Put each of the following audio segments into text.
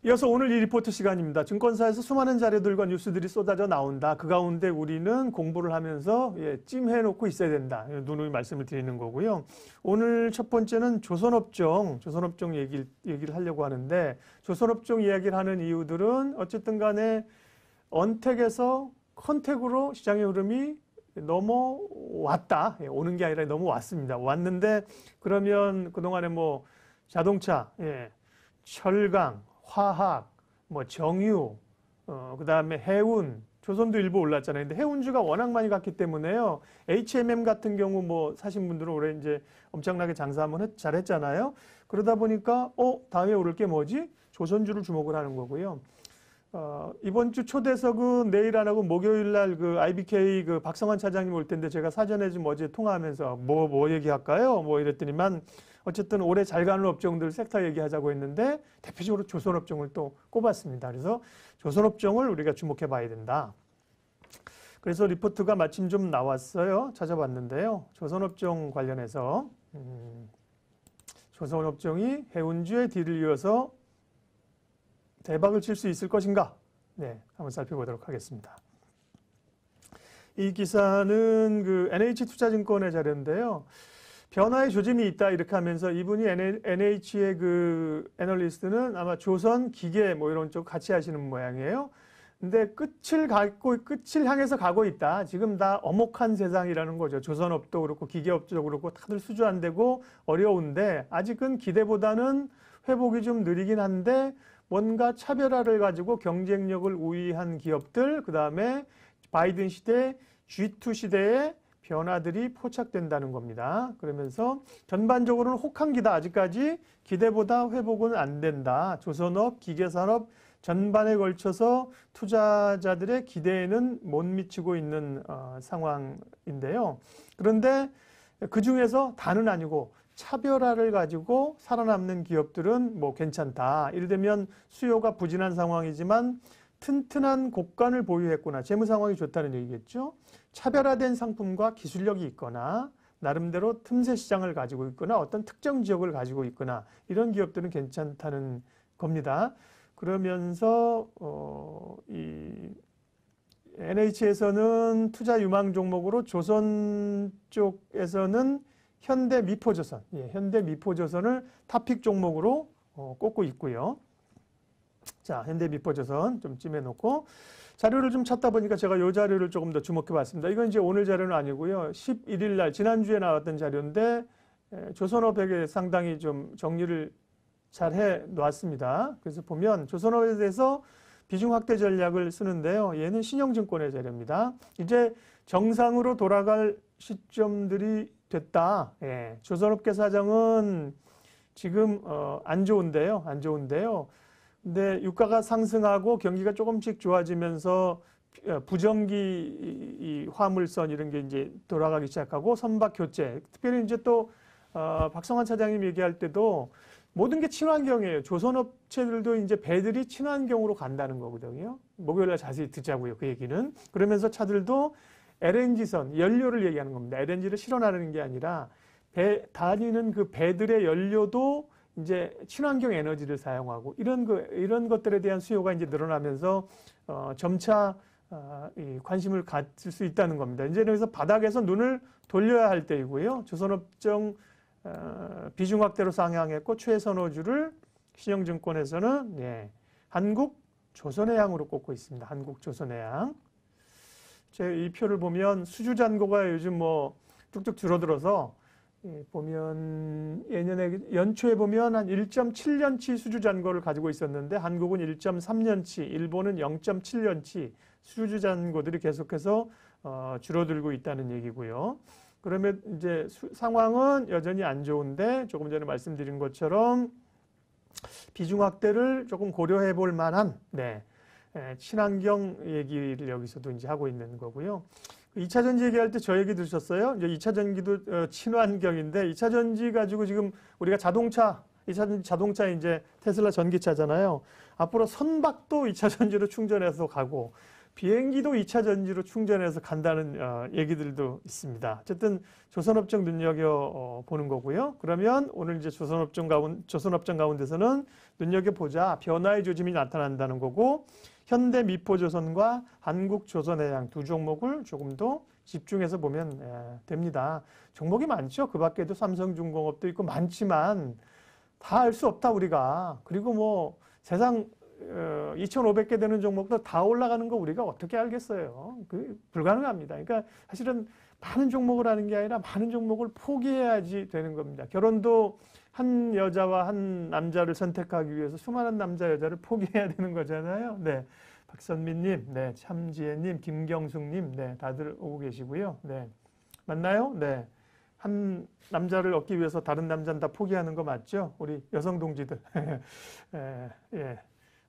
이어서 오늘 이 리포트 시간입니다. 증권사에서 수많은 자료들과 뉴스들이 쏟아져 나온다. 그 가운데 우리는 공부를 하면서 찜해놓고 있어야 된다. 누누이 말씀을 드리는 거고요. 오늘 첫 번째는 조선업종 얘기를 하려고 하는데, 조선업종 이야기를 하는 이유들은 어쨌든 간에 언택에서 컨택으로 시장의 흐름이 넘어왔다. 오는 게 아니라 넘어왔습니다. 왔는데 그러면 그동안에 뭐 자동차, 철강, 화학, 뭐 정유, 그다음에 해운, 조선도 일부 올랐잖아요. 근데 해운주가 워낙 많이 갔기 때문에요. HMM 같은 경우 뭐 사신 분들은 올해 이제 엄청나게 장사 한번 잘했잖아요. 그러다 보니까 다음에 오를 게 뭐지? 조선주를 주목을 하는 거고요. 이번 주 초대석은 내일 안 하고 목요일 날 그 IBK 그 박성환 차장님 올 텐데 제가 사전에 좀 어제 통화하면서 뭐 얘기할까요? 뭐 이랬더니만 어쨌든 올해 잘 가는 업종들 섹터 얘기하자고 했는데 대표적으로 조선업종을 또 꼽았습니다. 그래서 조선업종을 우리가 주목해 봐야 된다. 그래서 리포트가 마침 좀 나왔어요. 찾아봤는데요. 조선업종 관련해서 조선업종이 해운주의 뒤를 이어서 대박을 칠 수 있을 것인가? 네, 한번 살펴보도록 하겠습니다. 이 기사는 그 NH투자증권의 자료인데요. 변화의 조짐이 있다 이렇게 하면서 이분이 NH의 그 애널리스트는 아마 조선, 기계 뭐 이런 쪽 같이 하시는 모양이에요. 근데 끝을 향해서 가고 있다. 지금 다 엄혹한 세상이라는 거죠. 조선업도 그렇고 기계업도 그렇고 다들 수주 안 되고 어려운데 아직은 기대보다는 회복이 좀 느리긴 한데 뭔가 차별화를 가지고 경쟁력을 우위한 기업들, 그 다음에 바이든 시대, G2 시대에 변화들이 포착된다는 겁니다. 그러면서 전반적으로는 혹한기다. 아직까지 기대보다 회복은 안 된다. 조선업, 기계산업 전반에 걸쳐서 투자자들의 기대에는 못 미치고 있는 상황인데요. 그런데 그중에서 다는 아니고 차별화를 가지고 살아남는 기업들은 뭐 괜찮다. 예를 들면 수요가 부진한 상황이지만 튼튼한 곡간을 보유했거나 재무 상황이 좋다는 얘기겠죠. 차별화된 상품과 기술력이 있거나 나름대로 틈새 시장을 가지고 있거나 어떤 특정 지역을 가지고 있거나 이런 기업들은 괜찮다는 겁니다. 그러면서 이 NH에서는 투자 유망 종목으로 조선 쪽에서는 현대미포조선, 현대미포조선을 탑픽 종목으로 꼽고 있고요. 자, 현대미포조선 좀 찜해놓고 자료를 좀 찾다 보니까 제가 이 자료를 조금 더 주목해 봤습니다. 이건 이제 오늘 자료는 아니고요. 11일 날 지난주에 나왔던 자료인데 조선업에게 상당히 좀 정리를 잘 해 놓았습니다. 그래서 보면 조선업에 대해서 비중 확대 전략을 쓰는데요. 얘는 신영증권의 자료입니다. 이제 정상으로 돌아갈 시점들이 됐다. 조선업계 사정은 지금 안 좋은데요. 근데 유가가 상승하고 경기가 조금씩 좋아지면서 부정기 이 화물선 이런 게 이제 돌아가기 시작하고 선박 교체. 특별히 이제 또 박성환 차장님 얘기할 때도 모든 게 친환경이에요. 조선업체들도 이제 배들이 친환경으로 간다는 거거든요. 목요일날 자세히 듣자고요. 그 얘기는. 그러면서 차들도 LNG선, 연료를 얘기하는 겁니다. LNG를 실어나르는 게 아니라 다니는 그 배들의 연료도 이제 친환경 에너지를 사용하고 이런 것들에 대한 수요가 이제 늘어나면서 점차 관심을 가질 수 있다는 겁니다. 이제 그래서 바닥에서 눈을 돌려야 할 때이고요. 조선업종 비중 확대로 상향했고 최선호주를 신영증권에서는 한국조선해양으로 꼽고 있습니다. 한국조선해양. 이 표를 보면 수주 잔고가 요즘 뭐 뚝뚝 줄어들어서 보면 연초에 보면 한 1.7년치 수주 잔고를 가지고 있었는데 한국은 1.3년치, 일본은 0.7년치 수주 잔고들이 계속해서 줄어들고 있다는 얘기고요. 그러면 이제 상황은 여전히 안 좋은데 조금 전에 말씀드린 것처럼 비중 확대를 조금 고려해 볼 만한 친환경 얘기를 여기서도 이제 하고 있는 거고요. 2차 전지 얘기할 때 저 얘기 들으셨어요? 이제 2차 전기도 친환경인데 2차 전지 가지고 지금 우리가 2차 전지 자동차 이제 테슬라 전기차잖아요. 앞으로 선박도 2차 전지로 충전해서 가고 비행기도 2차 전지로 충전해서 간다는 얘기들도 있습니다. 어쨌든 조선업종 눈여겨보는 거고요. 그러면 오늘 이제 조선업종 가운데서는 눈여겨보자 변화의 조짐이 나타난다는 거고 현대미포조선과 한국조선해양 두 종목을 조금 더 집중해서 보면 됩니다. 종목이 많죠. 그 밖에도 삼성중공업도 있고 많지만 다 알 수 없다 우리가. 그리고 뭐 세상 2,500개 되는 종목도 다 올라가는 거 우리가 어떻게 알겠어요. 불가능합니다. 그러니까 사실은 많은 종목을 하는 게 아니라 많은 종목을 포기해야지 되는 겁니다. 결혼도 한 여자와 한 남자를 선택하기 위해서 수많은 남자 여자를 포기해야 되는 거잖아요. 네, 박선미님, 네, 참지혜님, 김경숙님, 네, 다들 오고 계시고요. 네, 맞나요? 네, 한 남자를 얻기 위해서 다른 남자는 다 포기하는 거 맞죠? 우리 여성 동지들. 예.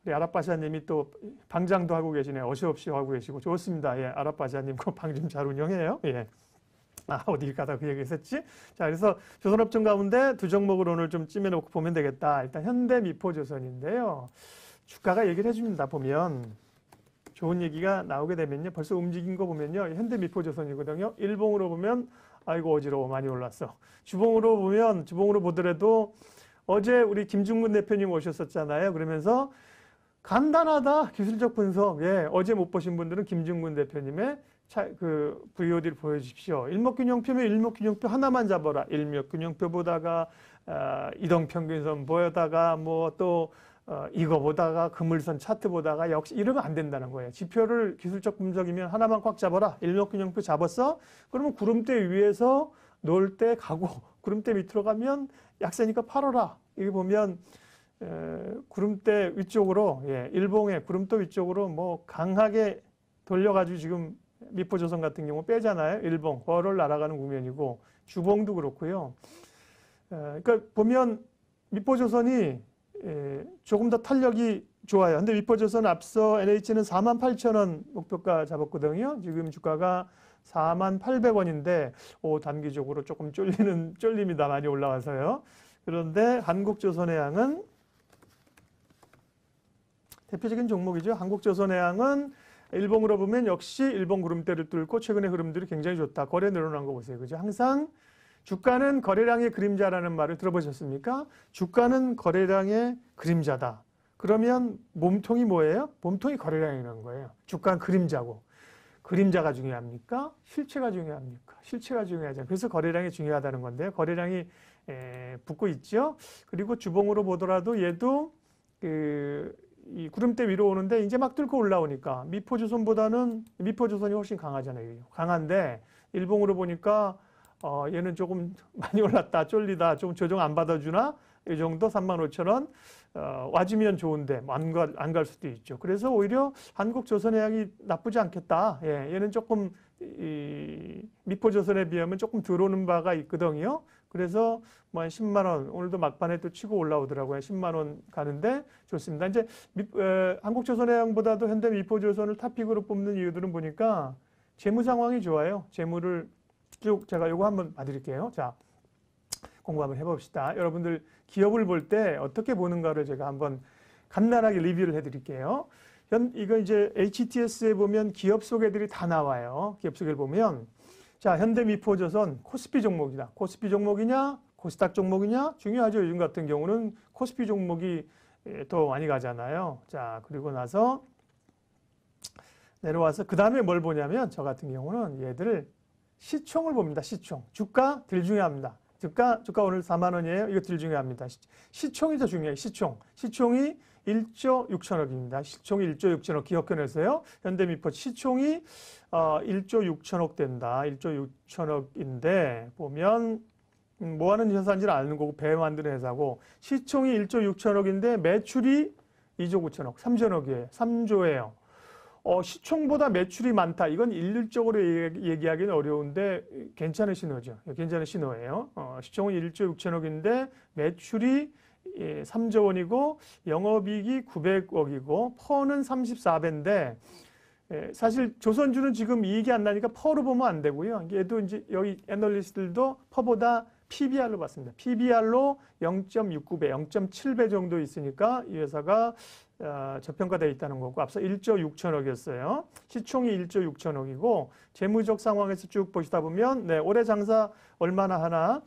우리 아랍바샤님이 또 방장도 하고 계시네요. 어시없이 하고 계시고 좋습니다. 예, 아랍바샤님 그 방 좀 잘 운영해요. 예. 어디 가다 그 얘기 했었지? 자, 그래서 조선업종 가운데 두 종목을 오늘 좀 찜해놓고 보면 되겠다. 일단 현대미포조선인데요. 주가가 얘기를 해줍니다. 보면 좋은 얘기가 나오게 되면요. 벌써 움직인 거 보면요. 현대미포조선이거든요. 일봉으로 보면 아이고 어지러워 많이 올랐어. 주봉으로 보더라도 어제 우리 김중근 대표님 오셨었잖아요. 그러면서 간단하다 기술적 분석. 예, 어제 못 보신 분들은 김중근 대표님의 그 VOD를 보여주십시오. 일목균형표면 일목균형표 하나만 잡아라. 일목균형표 보다가 이동평균선 보다가 뭐 또 이거 보다가 그물선 차트 보다가 역시 이러면 안 된다는 거예요. 지표를 기술적 분석이면 하나만 꽉 잡아라. 일목균형표 잡았어? 그러면 구름대 위에서 놀 때 가고 구름대 밑으로 가면 약세니까 팔아라. 이게 보면 구름대 위쪽으로 일봉의 구름대 위쪽으로 뭐 강하게 돌려가지고 지금 미포조선 같은 경우 빼잖아요. 일봉 월을 날아가는 국면이고 주봉도 그렇고요. 그러니까 보면 미포조선이 조금 더 탄력이 좋아요. 근데 미포조선 앞서 NH는 48,000원 목표가 잡았거든요. 지금 주가가 48,800원인데 단기적으로 조금 쫄림이다 많이 올라와서요. 그런데 한국조선해양은 대표적인 종목이죠. 한국조선해양은 일봉으로 보면 역시 일봉 구름대를 뚫고 최근의 흐름들이 굉장히 좋다. 거래 늘어난 거 보세요. 그죠? 항상 주가는 거래량의 그림자라는 말을 들어보셨습니까? 주가는 거래량의 그림자다. 그러면 몸통이 뭐예요? 몸통이 거래량이라는 거예요. 주가는 그림자고. 그림자가 중요합니까? 실체가 중요합니까? 실체가 중요하죠. 그래서 거래량이 중요하다는 건데요. 거래량이 붙고 있죠. 그리고 주봉으로 보더라도 얘도 이 구름대 위로 오는데 이제 막 뚫고 올라오니까 미포조선이 훨씬 강하잖아요. 강한데 일봉으로 보니까 얘는 조금 많이 올랐다, 쫄리다, 좀 조정 안 받아주나? 이 정도 35,000원 와주면 좋은데 안 갈 수도 있죠. 그래서 오히려 한국조선해양이 나쁘지 않겠다. 예, 얘는 조금 미포조선에 비하면 조금 들어오는 바가 있거든요. 그래서 뭐 한 10만 원 오늘도 막판에 또 치고 올라오더라고요. 10만 원 가는데 좋습니다. 이제 한국조선해양보다도 현대미포조선을 탑픽으로 뽑는 이유들은 보니까 재무 상황이 좋아요. 재무를 쭉 제가 요거 한번 봐드릴게요. 자, 공부 한번 해봅시다. 여러분들 기업을 볼 때 어떻게 보는가를 제가 한번 간단하게 리뷰를 해드릴게요. 이거 이제 HTS에 보면 기업 소개들이 다 나와요. 기업 소개를 보면 자, 현대미포조선 코스피 종목이다. 코스피 종목이냐? 코스닥 종목이냐? 중요하죠. 요즘 같은 경우는 코스피 종목이 더 많이 가잖아요. 자, 그리고 나서 내려와서 그 다음에 뭘 보냐면 저 같은 경우는 얘들 시총을 봅니다. 시총. 주가 들 중요합니다. 주가 오늘 4만 원이에요. 이거 들 중요합니다. 시총이 더 중요해요. 시총이 1조 6천억입니다. 시총이 1조 6천억 기억해내세요. 현대미포 시총이 1조 6천억 된다. 1조 6천억인데 보면 뭐 하는 회사인지는 아는 거고 배 만드는 회사고 시총이 1조 6천억인데 매출이 2조 9천억, 3천억이에요. 3조예요. 시총보다 매출이 많다. 이건 일률적으로 얘기하기는 어려운데 괜찮은 신호죠. 괜찮은 신호예요. 시총은 1조 6천억인데 매출이 3조 원이고 영업이익이 900억이고 퍼는 34배인데 사실 조선주는 지금 이익이 안 나니까 퍼로 보면 안 되고요. 얘도 이제 여기 애널리스트들도 퍼보다 PBR로 봤습니다. PBR로 0.69배, 0.7배 정도 있으니까 이 회사가 저평가되어 있다는 거고 앞서 1조 6천억이었어요. 시총이 1조 6천억이고 재무적 상황에서 쭉 보시다 보면 네, 올해 장사 얼마나 하나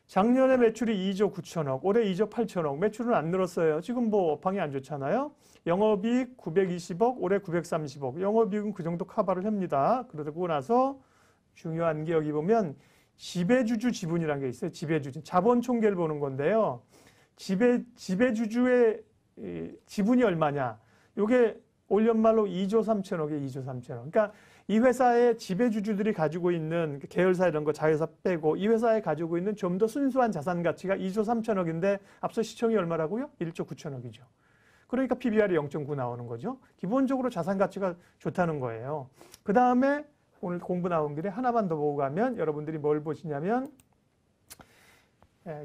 작년에 매출이 2조 9천억, 올해 2조 8천억, 매출은 안 늘었어요. 지금 뭐 업황이 안 좋잖아요. 영업이익 920억, 올해 930억, 영업이익은 그 정도 커버를 합니다. 그러고 나서 중요한 게 여기 보면 지배주주 지분이라는 게 있어요. 지배주주. 자본 총계를 보는 건데요. 지배주주의 지분이 얼마냐. 이게 올 연말로 2조 3천억에 2조 3천억. 그러니까 이 회사의 지배주주들이 가지고 있는 계열사 이런 거 자회사 빼고 이 회사에 가지고 있는 좀 더 순수한 자산 가치가 2조 3천억인데 앞서 시총이 얼마라고요? 1조 9천억이죠. 그러니까 PBR이 0.9 나오는 거죠. 기본적으로 자산 가치가 좋다는 거예요. 그 다음에 오늘 공부 나온 길에 하나만 더 보고 가면 여러분들이 뭘 보시냐면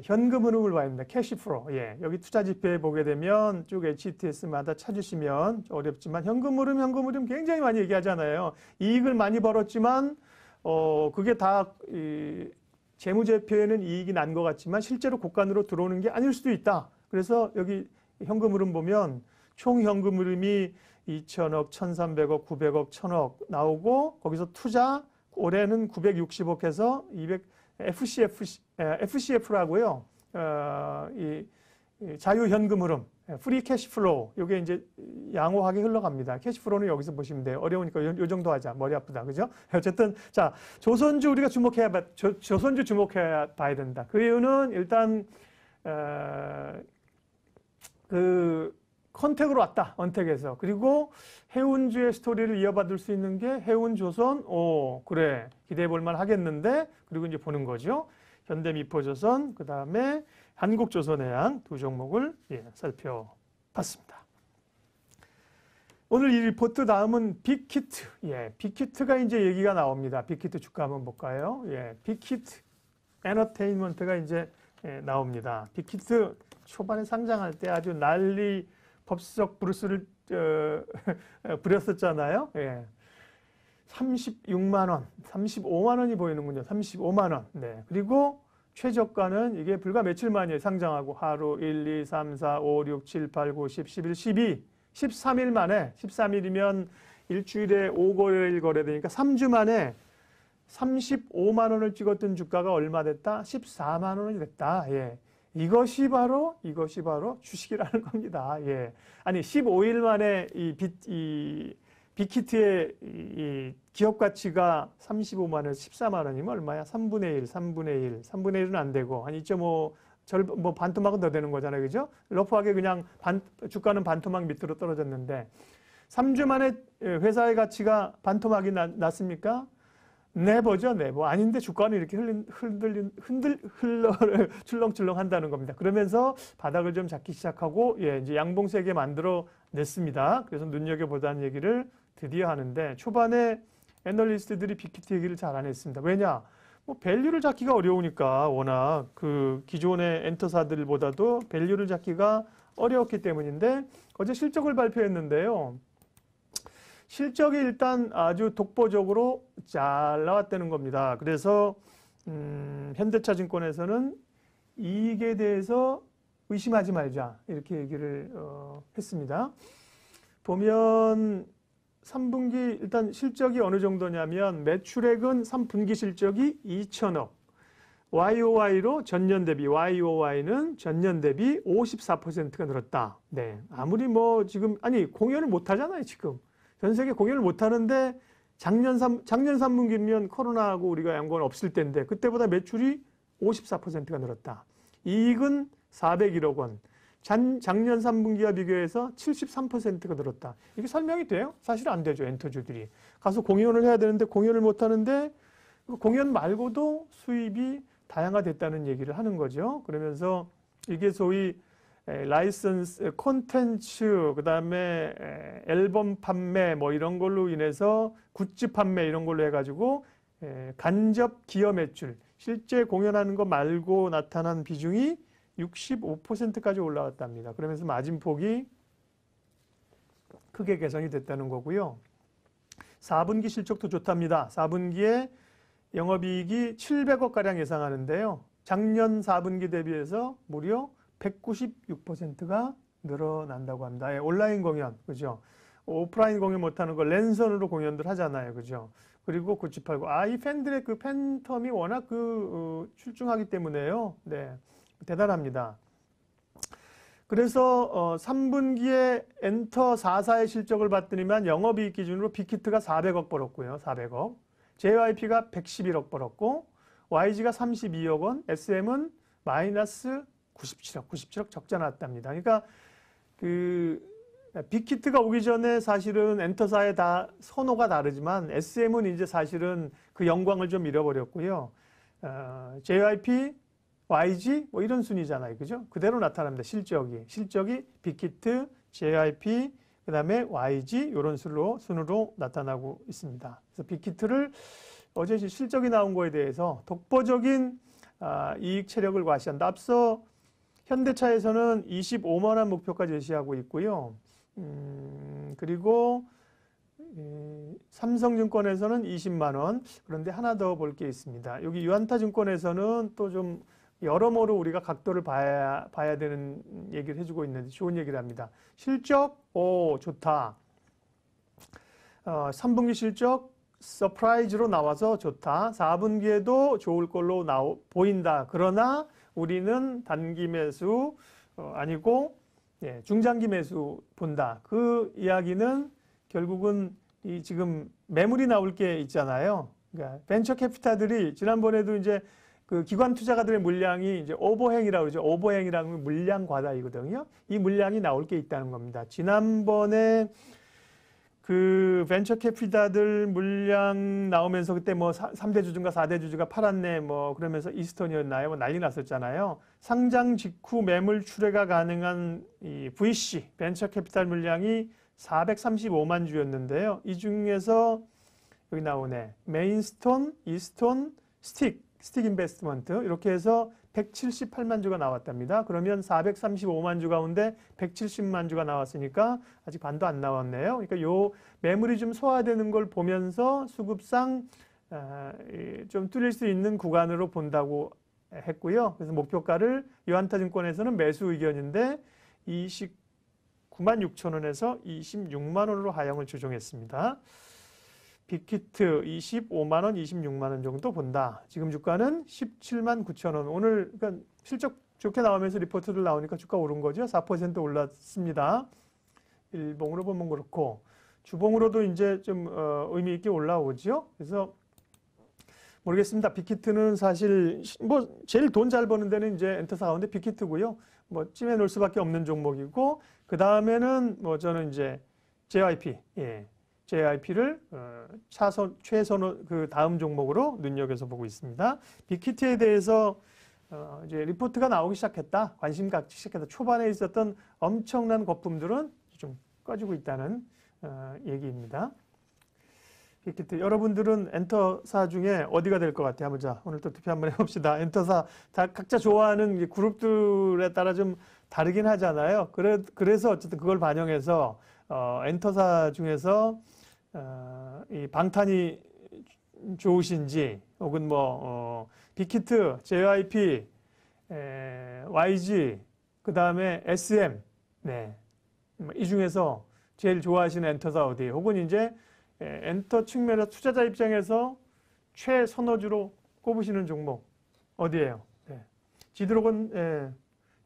현금 흐름을 봐야 됩니다. 캐시플로. 예, 여기 투자 지표에 보게 되면 쭉 HTS마다 찾으시면 어렵지만 현금 흐름 굉장히 많이 얘기하잖아요. 이익을 많이 벌었지만 그게 다 재무제표에는 이익이 난 것 같지만 실제로 곳간으로 들어오는 게 아닐 수도 있다. 그래서 여기 현금 흐름 보면 총 현금 흐름이 2천억, 1,300억, 900억, 1,000억 나오고 거기서 투자 올해는 960억 해서 200 FCF라고요. 이 자유현금 흐름, 프리 캐시플로우. 이게 이제 양호하게 흘러갑니다. 캐시플로우는 여기서 보시면 돼요. 어려우니까 요 정도 하자. 머리 아프다. 그죠? 어쨌든 자, 조선주 우리가 조선주 주목해 봐야 된다. 그 이유는 일단 그 컨택으로 왔다. 언택에서. 그리고 해운주의 스토리를 이어받을 수 있는 게 해운조선. 그래. 기대해 볼 만 하겠는데. 그리고 이제 보는 거죠. 현대미포조선, 그 다음에 한국조선해양 두 종목을 살펴봤습니다. 오늘 이 리포트 다음은 빅히트. 빅히트가 이제 얘기가 나옵니다. 빅히트 주가 한번 볼까요? 빅히트 엔터테인먼트가 이제 나옵니다. 빅히트 초반에 상장할 때 아주 난리 법석 브루스를 부렸었잖아요. 36만 원, 35만 원이 보이는군요. 35만 원. 네. 그리고 최저가는 이게 불과 며칠 만에 상장하고 하루 1, 2, 3, 4, 5, 6, 7, 8, 9, 10, 11, 12, 13일 만에 13일이면 일주일에 5거래일 거래되니까 3주 만에 35만 원을 찍었던 주가가 얼마 됐다? 14만 원이 됐다. 이것이 바로 주식이라는 겁니다. 아니 15일 만에 이 빅히트의 이 기업 가치가 35만 원, 14만 원이면 얼마야? 3분의 1은 안 되고 한 2.5 반토막은 더 되는 거잖아요. 그죠? 러프하게 그냥 주가는 반토막 밑으로 떨어졌는데 3주 만에 회사의 가치가 반토막이 났습니까? 네버죠, 네버. 아닌데 주가는 이렇게 출렁출렁 한다는 겁니다. 그러면서 바닥을 좀 잡기 시작하고, 이제 양봉세게 만들어 냈습니다. 그래서 눈여겨보자는 얘기를 드디어 하는데, 초반에 애널리스트들이 빅히트 얘기를 잘 안 했습니다. 왜냐? 밸류를 잡기가 어려우니까, 워낙 그 기존의 엔터사들보다도 밸류를 잡기가 어려웠기 때문인데, 어제 실적을 발표했는데요. 실적이 일단 아주 독보적으로 잘 나왔다는 겁니다. 그래서 현대차증권에서는 이익에 대해서 의심하지 말자 이렇게 얘기를 했습니다. 보면 3분기 일단 실적이 어느 정도냐면 매출액은 3분기 실적이 2천억, YOY로 전년 대비, YOY는 전년 대비 54%가 늘었다. 네, 아무리 지금 공연을 못 하잖아요 지금. 전 세계 공연을 못 하는데 작년 3분기면 코로나하고 우리가 연관 없을 때인데 그때보다 매출이 54%가 늘었다. 이익은 401억 원. 작년 3분기와 비교해서 73%가 늘었다. 이게 설명이 돼요? 사실 안 되죠. 엔터주들이. 가서 공연을 해야 되는데 공연을 못 하는데 공연 말고도 수입이 다양화됐다는 얘기를 하는 거죠. 그러면서 이게 소위 라이선스, 콘텐츠, 그 다음에 앨범 판매 이런 걸로 인해서 굿즈 판매 이런 걸로 해가지고 간접 기여 매출, 실제 공연하는 거 말고 나타난 비중이 65%까지 올라왔답니다. 그러면서 마진폭이 크게 개선이 됐다는 거고요. 4분기 실적도 좋답니다. 4분기에 영업이익이 700억가량 예상하는데요. 작년 4분기 대비해서 무려 196%가 늘어난다고 합니다. 예, 온라인 공연, 그죠? 오프라인 공연 못하는 거 랜선으로 공연들 하잖아요, 그죠? 그리고 9789. 이 팬들의 그 팬텀이 워낙 출중하기 때문에요. 네, 대단합니다. 그래서 3분기에 엔터 4사의 실적을 봤더니만 영업이익 기준으로 빅히트가 400억 벌었고요. 400억. JYP가 111억 벌었고 YG가 32억 원, SM은 마이너스 97억 적자 났답니다. 그러니까 빅히트가 오기 전에 사실은 엔터사의 다 선호가 다르지만 SM은 이제 사실은 그 영광을 좀 잃어버렸고요. JYP, YG 뭐 이런 순위잖아요. 그죠? 그대로 나타납니다. 실적이 빅히트, JYP, 그다음에 YG 이런 순으로 나타나고 있습니다. 그래서 빅히트를 어제 실적이 나온 거에 대해서 독보적인 이익 체력을 과시한다. 앞서 현대차에서는 25만 원 목표까지 제시하고 있고요. 그리고 삼성증권에서는 20만 원. 그런데 하나 더 볼 게 있습니다. 여기 유한타증권에서는 또 좀 여러모로 우리가 각도를 봐야 되는 얘기를 해주고 있는데 좋은 얘기를 합니다. 실적, 좋다. 3분기 실적 서프라이즈로 나와서 좋다. 4분기에도 좋을 걸로 보인다. 그러나 우리는 단기 매수 아니고 중장기 매수 본다. 그 이야기는 결국은 지금 매물이 나올 게 있잖아요. 그러니까 벤처 캐피탈들이 지난번에도 이제 그 기관 투자가들의 물량이 이제 오버행이라고 그러죠. 오버행이라는 건 물량 과다이거든요. 이 물량이 나올 게 있다는 겁니다. 지난번에 그 벤처 캐피탈들 물량 나오면서 그때 뭐 3대 주주인가 4대 주주가 팔았네 뭐 그러면서 이스톤이었나요? 뭐 난리 났었잖아요. 상장 직후 매물 출회가 가능한 이 VC 벤처 캐피탈 물량이 435만 주였는데요. 이 중에서 여기 나오네. 메인스톤, 이스톤, 스틱 인베스트먼트 이렇게 해서 178만 주가 나왔답니다. 그러면 435만 주 가운데 170만 주가 나왔으니까 아직 반도 안 나왔네요. 그러니까 요 매물이 좀 소화되는 걸 보면서 수급상 좀 뚫릴 수 있는 구간으로 본다고 했고요. 그래서 목표가를 유한타증권에서는 매수 의견인데 29만 6천 원에서 26만 원으로 하향을 조정했습니다. 빅히트 25만 원, 26만 원 정도 본다. 지금 주가는 17만 9천 원. 오늘 그러니까 실적 좋게 나오면서 리포트들 나오니까 주가 오른 거죠. 4% 올랐습니다. 일봉으로 보면 그렇고 주봉으로도 이제 좀 의미 있게 올라오죠. 그래서 모르겠습니다. 빅히트는 사실 뭐 제일 돈 잘 버는 데는 이제 엔터사 가운데 빅히트고요. 뭐 찜해 놓을 수밖에 없는 종목이고 그 다음에는 뭐 저는 이제 JYP, JYP를 최선 그 다음 종목으로 눈여겨서 보고 있습니다. 빅히트에 대해서 이제 리포트가 나오기 시작했다. 관심 갖기 시작했다. 초반에 있었던 엄청난 거품들은 좀 꺼지고 있다는 얘기입니다. 빅히트 여러분들은 엔터사 중에 어디가 될 것 같아요? 한번 자 오늘 또 투표 한번 해봅시다. 엔터사 다 각자 좋아하는 그룹들에 따라 좀 다르긴 하잖아요. 그래서 어쨌든 그걸 반영해서 엔터사 중에서 이 방탄이 좋으신지 혹은 뭐 빅히트, JYP, YG, 그 다음에 SM, 네, 이 중에서 제일 좋아하시는 엔터사 어디? 혹은 이제 엔터 측면에서 투자자 입장에서 최선호주로 꼽으시는 종목 어디예요? 네.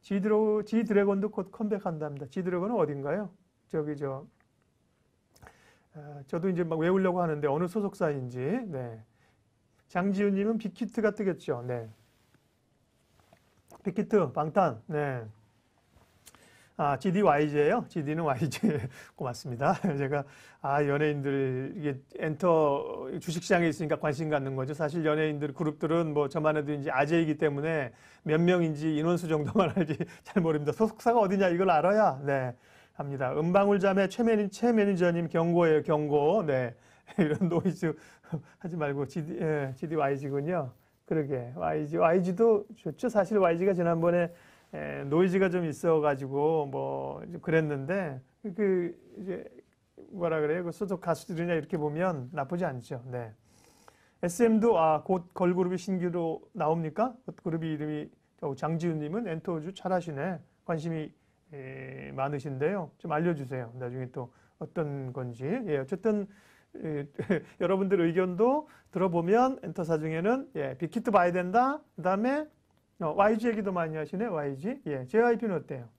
지드래곤도 곧 컴백한답니다. 지드래곤은 어딘가요? 저도 이제 막 외우려고 하는데 어느 소속사인지. 네. 장지훈님은 빅히트가 뜨겠죠. 네. 빅히트, 방탄. 네. GD YG예요. GD는 YG. 고맙습니다. 제가 연예인들 이게 엔터 주식시장에 있으니까 관심 갖는 거죠. 사실 연예인들 그룹들은 뭐 저만 해도 이제 아재이기 때문에 몇 명인지 인원수 정도만 알지 잘 모릅니다. 소속사가 어디냐 이걸 알아야 네. 합니다. 은방울자매 최 매니저님 경고예요. 경고. 네. 이런 노이즈 하지 말고 GD YG군요. 그러게. YG도 좋죠. 사실 YG가 지난번에 노이즈가 좀 있어가지고 뭐 그랬는데 이제 뭐라 그래요? 그 소속 가수들이냐 이렇게 보면 나쁘지 않죠. 네. SM도 곧 걸그룹이 신규로 나옵니까? 그룹이 이름이 장지훈님은 엔터우주 잘하시네. 관심이 많으신데요. 좀 알려주세요. 나중에 또 어떤 건지. 예, 어쨌든 여러분들 의견도 들어보면 엔터사 중에는 빅히트 봐야 된다. 그다음에 YG 얘기도 많이 하시네. YG. 예, JYP는 어때요?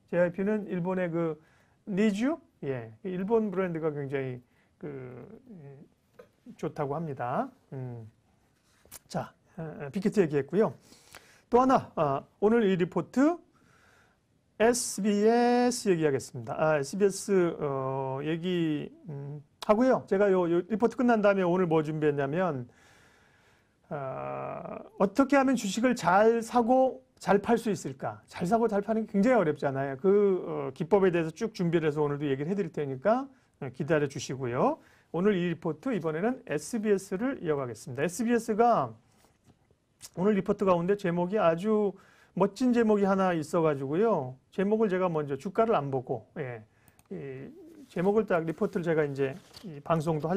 JYP는 일본의 그 니쥬? 예, 일본 브랜드가 굉장히 좋다고 합니다. 자, 빅히트 얘기했고요. 또 하나, 오늘 이 리포트 SBS 얘기하겠습니다. SBS 얘기 하고요. 제가 요 리포트 끝난 다음에 오늘 뭐 준비했냐면 어떻게 하면 주식을 잘 사고 잘 팔 수 있을까? 잘 사고 잘 파는 게 굉장히 어렵잖아요. 그 기법에 대해서 쭉 준비를 해서 오늘도 얘기를 해드릴 테니까 기다려 주시고요. 오늘 이 리포트 이번에는 SBS를 이어가겠습니다. SBS가 오늘 리포트 가운데 제목이 아주 멋진 제목이 하나 있어가지고요. 제목을 제가 먼저 주가를 안 보고 이 제목을 딱 리포트를 제가 이제 방송도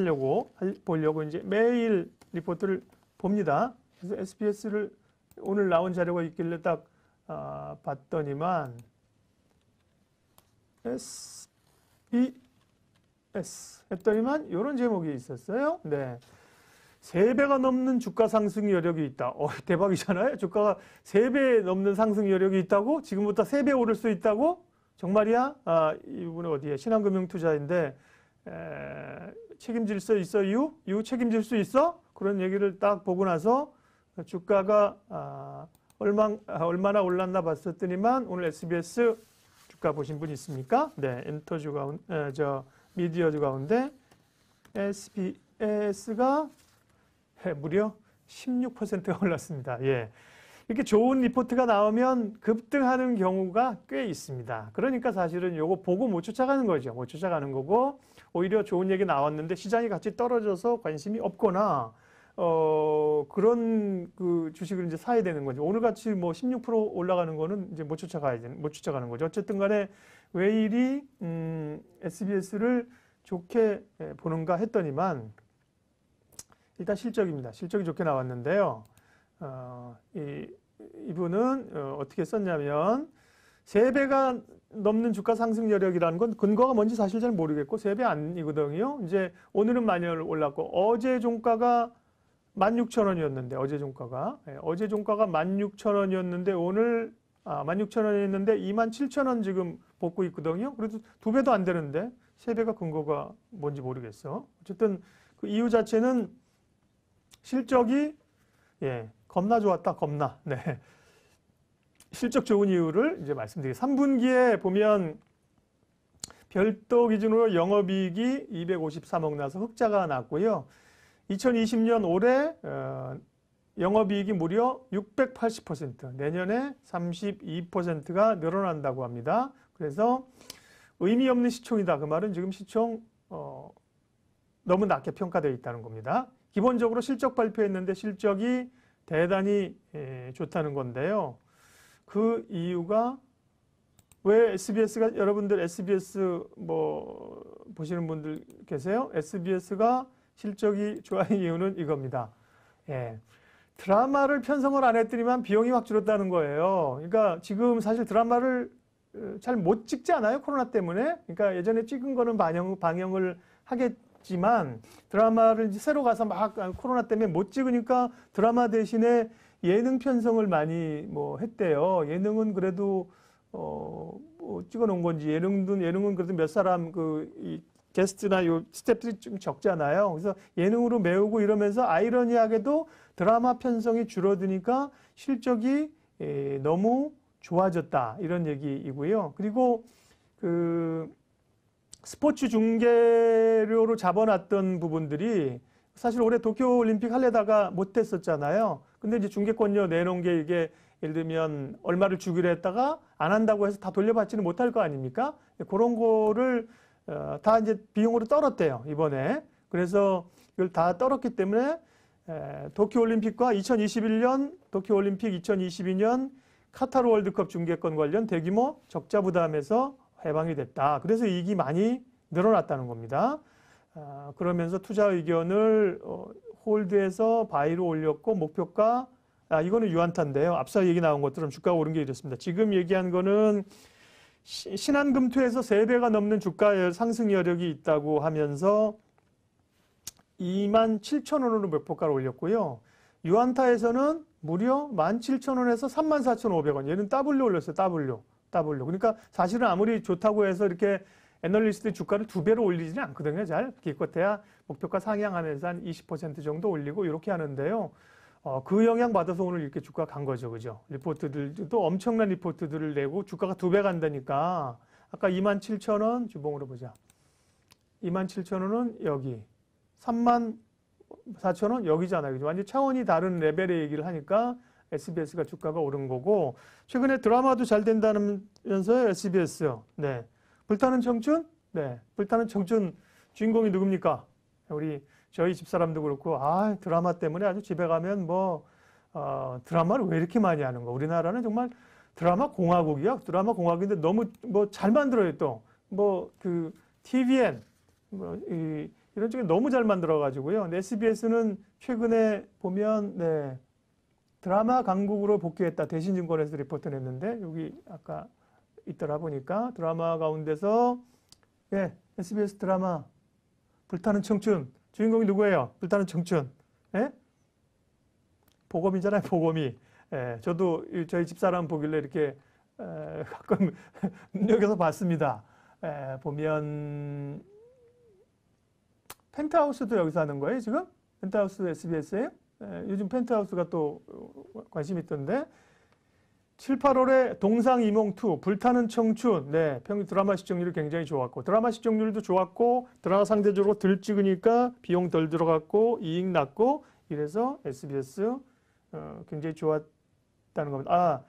보려고 이제 매일 리포트를 봅니다. 그래서 SBS를 오늘 나온 자료가 있길래 딱 봤더니만 SBS 했더니만 이런 제목이 있었어요. 네. 3배가 넘는 주가 상승 여력이 있다. 대박이잖아요. 주가가 3배 넘는 상승 여력이 있다고? 지금부터 3배 오를 수 있다고? 정말이야? 이분은 어디에? 신한금융투자인데 책임질 수 있어? 유 책임질 수 있어? 그런 얘기를 딱 보고 나서 주가가 얼마나 올랐나 봤었더니만 오늘 SBS 주가 보신 분 있습니까? 네, 엔터주 가운데, 미디어주 가운데 SBS가 무려 16%가 올랐습니다. 예. 이렇게 좋은 리포트가 나오면 급등하는 경우가 꽤 있습니다. 그러니까 사실은 요거 보고 못 쫓아가는 거죠. 못 쫓아가는 거고, 오히려 좋은 얘기 나왔는데 시장이 같이 떨어져서 관심이 없거나, 그런 그 주식을 이제 사야 되는 거죠. 오늘 같이 뭐 16% 올라가는 거는 이제 못 쫓아가는 거죠. 어쨌든 간에 왜 이리, SBS를 좋게 보는가 했더니만, 일단 실적입니다. 실적이 좋게 나왔는데요. 이분은 어떻게 썼냐면 3배가 넘는 주가 상승 여력이라는 건 근거가 뭔지 사실 잘 모르겠고 3배 아니거든요. 이제 오늘은 많이 올랐고 어제 종가가 16,000원이었는데 어제 종가가 16,000원이었는데 오늘 16,000원이었는데 27,000원 지금 뽑고 있거든요. 그래도 2배도 안 되는데 3배가 근거가 뭔지 모르겠어. 어쨌든 그 이유 자체는 실적이 겁나 좋았다. 겁나. 네. 실적 좋은 이유를 이제 말씀드리겠습니다. 3분기에 보면 별도 기준으로 영업이익이 253억 나서 흑자가 났고요. 2020년 올해 영업이익이 무려 680%, 내년에 32%가 늘어난다고 합니다. 그래서 의미 없는 시총이다. 그 말은 지금 시총 너무 낮게 평가되어 있다는 겁니다. 기본적으로 실적 발표했는데 실적이 대단히 좋다는 건데요. 그 이유가 왜 SBS가 여러분들 SBS 뭐 보시는 분들 계세요? SBS가 실적이 좋아하는 이유는 이겁니다. 드라마를 편성을 안 했더니만 비용이 확 줄었다는 거예요. 그러니까 지금 사실 드라마를 잘 못 찍지 않아요? 코로나 때문에. 그러니까 예전에 찍은 거는 방영을 하겠지만 드라마를 이제 새로 가서 막 코로나 때문에 못 찍으니까 드라마 대신에 예능 편성을 많이 뭐 했대요. 예능은 그래도 뭐 찍어 놓은 건지 예능은 그래도 몇 사람 이 게스트나 요 스태프들이 좀 적잖아요. 그래서 예능으로 메우고 이러면서 아이러니하게도 드라마 편성이 줄어드니까 실적이 너무 좋아졌다 이런 얘기이고요. 그리고 그 스포츠 중계료로 잡아놨던 부분들이 사실 올해 도쿄올림픽 하려다가 못했었잖아요. 근데 이제 중계권료 내놓은 게 이게 예를 들면 얼마를 주기로 했다가 안 한다고 해서 다 돌려받지는 못할 거 아닙니까? 그런 거를 다 이제 비용으로 떨었대요, 이번에. 그래서 이걸 다 떨었기 때문에 도쿄올림픽과 2021년 도쿄올림픽 2022년 카타르 월드컵 중계권 관련 대규모 적자 부담에서 해방이 됐다. 그래서 이익이 많이 늘어났다는 겁니다. 그러면서 투자 의견을 홀드해서 바이로 올렸고 목표가 이거는 유한타인데요. 앞서 얘기 나온 것처럼 주가가 오른 게 이렇습니다. 지금 얘기한 거는 신한금토에서 3배가 넘는 주가 상승 여력이 있다고 하면서 27,000원으로 목표가를 올렸고요. 유한타에서는 무려 17,000원에서 34,500원. 얘는 W 올렸어요. W. 그러니까 사실은 아무리 좋다고 해서 이렇게 애널리스트 주가를 2배로 올리지는 않거든요. 잘 기껏해야 목표가 상향하면서 한 20% 정도 올리고 이렇게 하는데요. 그 영향 받아서 오늘 이렇게 주가가 간 거죠. 그죠? 리포트들도 엄청난 리포트들을 내고 주가가 2배 간다니까. 아까 27,000원 주봉으로 보자. 27,000원은 여기. 34,000원 여기잖아요. 그죠? 완전 차원이 다른 레벨의 얘기를 하니까 SBS가 주가가 오른 거고, 최근에 드라마도 잘 된다면서요, SBS. 네. 불타는 청춘? 네. 불타는 청춘 주인공이 누굽니까? 저희 집사람도 그렇고, 드라마 때문에 아주 집에 가면 드라마를 왜 이렇게 많이 하는 거? 우리나라는 정말 드라마 공화국이야. 드라마 공화국인데 너무 잘 만들어요, 또. TVN, 이런 쪽에 너무 잘 만들어가지고요. 근데 SBS는 최근에 보면, 네. 드라마 강국으로 복귀했다. 대신증권에서 리포트 냈는데, 여기 아까 있더라 보니까 드라마 가운데서, 예, SBS 드라마, 불타는 청춘. 주인공이 누구예요? 불타는 청춘. 예? 보검이잖아요, 보검이. 예, 저도 저희 집사람 보길래 이렇게 가끔 눈여겨서 봤습니다. 보면 펜트하우스도 여기서 하는 거예요, 지금? 펜트하우스 SBS에요? 요즘 펜트하우스가 또 관심 있던데. 7, 8월에 동상이몽2, 불타는 청춘. 네, 드라마 시청률이 굉장히 좋았고, 드라마 시청률도 좋았고, 드라마 상대적으로 덜 찍으니까 비용 덜 들어갔고, 이익 났고, 이래서 SBS 굉장히 좋았다는 겁니다.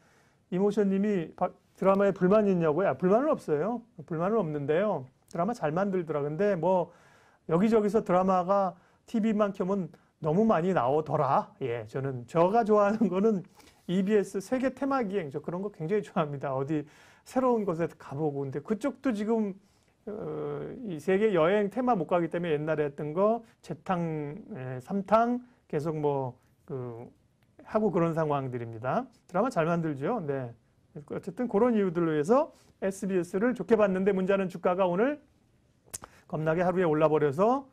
이모션님이 드라마에 불만이 있냐고요? 불만은 없어요. 불만은 없는데요. 드라마 잘 만들더라. 근데 여기저기서 드라마가 TV만 켜면 너무 많이 나오더라. 예, 제가 좋아하는 거는 EBS 세계 테마기행, 저 그런 거 굉장히 좋아합니다. 어디 새로운 곳에 가보고. 근데 그쪽도 지금 이 세계 여행 테마 못 가기 때문에 옛날에 했던 거 재탕, 삼탕 계속 하고 그런 상황들입니다. 드라마 잘 만들죠. 네. 어쨌든 그런 이유들로 해서 SBS를 좋게 봤는데, 문제는 주가가 오늘 겁나게 하루에 올라버려서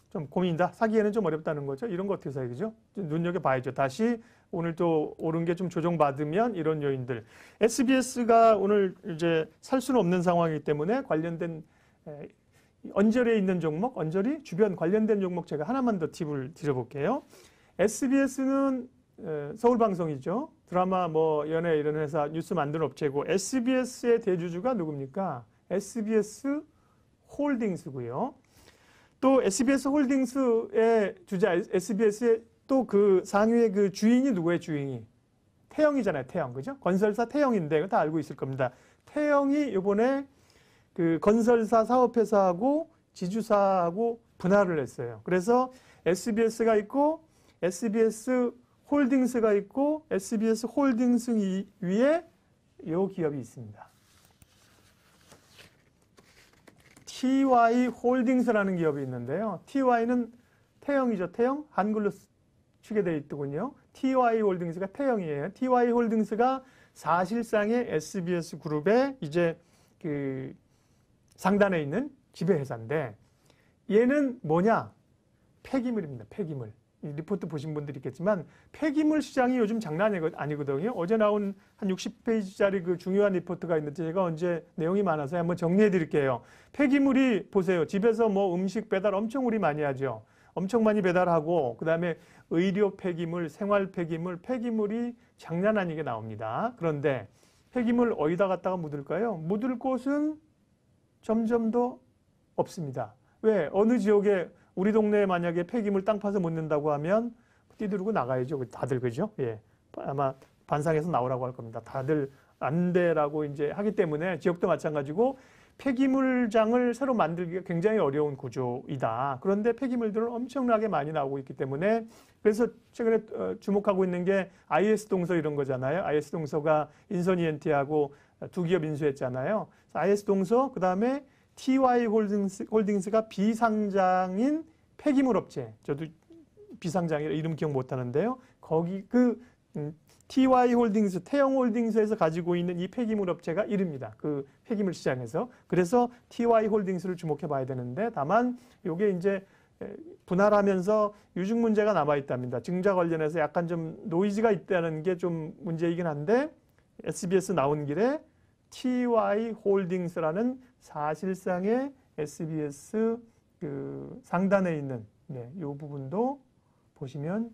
좀 고민이다. 사기에는 좀 어렵다는 거죠. 이런 거 어떻게 사요, 그죠? 눈여겨봐야죠. 다시 오늘 또 오른 게 좀 조정받으면 이런 요인들. SBS가 오늘 이제 살 수는 없는 상황이기 때문에 관련된 언저리에 있는 종목, 언저리 주변 관련된 종목 제가 하나만 더 팁을 드려볼게요. SBS는 서울방송이죠. 드라마 연예 이런 회사 뉴스 만드는 업체고, SBS의 대주주가 누굽니까? SBS 홀딩스고요. 또 SBS 홀딩스의 주자 SBS의 또 그 상위의 그 주인이 누구예요? 주인이 태영이잖아요. 태영, 그죠? 건설사 태영인데 이거 다 알고 있을 겁니다. 태영이 이번에 그 건설사 사업회사하고 지주사하고 분할을 했어요. 그래서 SBS가 있고 SBS 홀딩스가 있고 SBS 홀딩스 위에 이 기업이 있습니다. TY 홀딩스라는 기업이 있는데요. TY는 태영이죠. 태영. 한글로 치게 되어 있더군요. TY 홀딩스가 태영이에요. TY 홀딩스가 사실상의 SBS 그룹의 이제 그 상단에 있는 지배회사인데, 얘는 뭐냐? 폐기물입니다. 폐기물. 이 리포트 보신 분들이 있겠지만 폐기물 시장이 요즘 장난이 아니거든요. 어제 나온 한 60페이지짜리 그 중요한 리포트가 있는데 제가 언제 내용이 많아서 한번 정리해 드릴게요. 폐기물이 보세요. 집에서 음식 배달 엄청 우리 많이 하죠. 엄청 많이 배달하고, 그 다음에 의료 폐기물, 생활 폐기물, 폐기물이 장난 아니게 나옵니다. 그런데 폐기물 어디다 갖다가 묻을까요? 묻을 곳은 점점 더 없습니다. 왜? 어느 지역에 우리 동네에 만약에 폐기물 땅 파서 묻는다고 하면 뛰들고 나가야죠. 다들, 그죠? 예. 아마 반상에서 나오라고 할 겁니다. 다들 안 돼라고 이제 하기 때문에 지역도 마찬가지고 폐기물장을 새로 만들기가 굉장히 어려운 구조이다. 그런데 폐기물들은 엄청나게 많이 나오고 있기 때문에, 그래서 최근에 주목하고 있는 게 IS 동서 이런 거잖아요. IS 동서가 인선이엔티하고 두 기업 인수했잖아요. IS 동서, 그 다음에 TY 홀딩스가 비상장인 폐기물 업체, 저도 비상장애라 이름 기억 못하는데요. 거기 TY홀딩스, 태영홀딩스에서 가지고 있는 이 폐기물 업체가 1위입니다. 그 폐기물 시장에서. 그래서 TY홀딩스를 주목해 봐야 되는데, 다만 이게 이제 분할하면서 유증 문제가 남아 있답니다. 증자 관련해서 약간 좀 노이즈가 있다는 게 좀 문제이긴 한데, SBS 나온 길에 TY홀딩스라는 사실상의 SBS 상단에 있는 이 부분도 보시면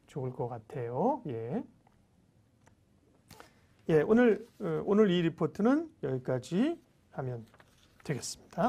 좋을 것 같아요. 예. 예, 오늘 이 리포트는 여기까지 하면 되겠습니다.